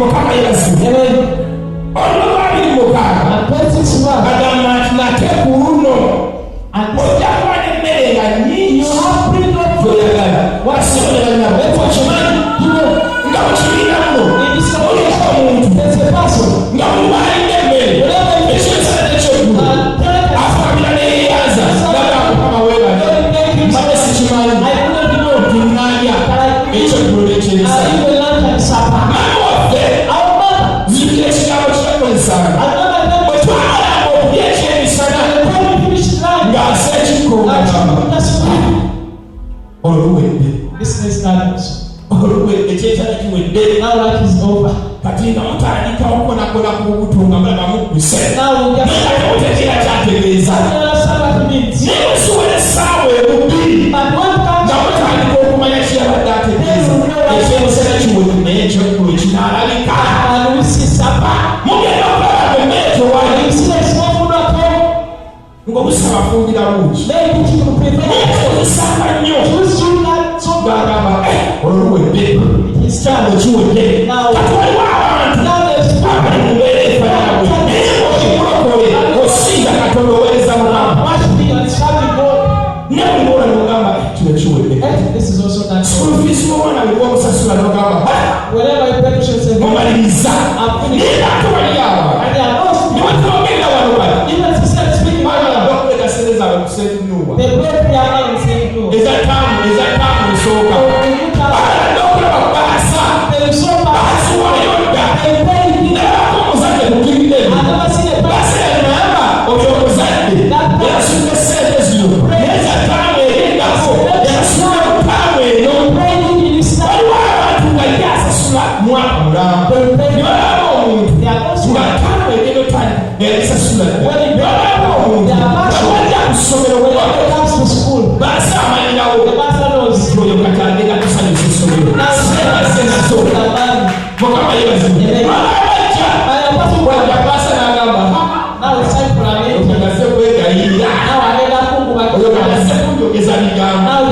mukama yesu olwabali mukama agamba nti nate kuuno ojakuba nemmere nga nyingi zoyagala wasoboleraokimanyi nga mukibiina muno oliko omuntu nga mubalina emmere ekyosala nekyogulu afamira neyeyaza laga mukama webale mane sikimanyi ntiŋŋanya ekyogulu nekyesa mama waffe zibira ekigambo kirakozesanga bwe twamala okulya ekyemisana ng'asa ekikkonga oluwedde oluwedde kyetala kiwedde kati nga mutandika okukonakona ku bubuto nga mulaba mukkuse natemutekera kyategeeza naye osobole essaawa ebubbiri nga mutandika okumanya kyeyabadde ategeeza ekyemisana kiwedde naye ekyokulu kinaalabika mugenda okulaba emmere tewali ng'obusaba afumbira bungi ozisanga nnyo gagamba olwedde kyalo kiwedde kati waliwo abantu abali mu mbeera efaanagwe naye ng'okikulokole osinga katonda oweereza mukama ne bulibola nogamba kino kiwedde school fees w'omwana bwe bwomusasula nogamba omaliriza naye ate wali awa niwatogenda wano bati bakuleka sente zaabwe ku sentinua ezatamu esooka okulaba baasa baasiwayodda nabako omuzadde mukiriddemu baseyanayamba oyo omuzadde yasula sente zino nezatamu erindako yasula mutamu eno waliwo abantu nga yasasula mwaka mulamba nibalaba omuntu nga tamu egendo tani yalisasula nibalaba omuntu bawajja ku ssomero baasa amalirawo oyo katange gatusanyusa essomero senazo mukama yebazibu abajja wajja baasa n'agamba ogase kwegayirira oyo katase kunjogeza bigambo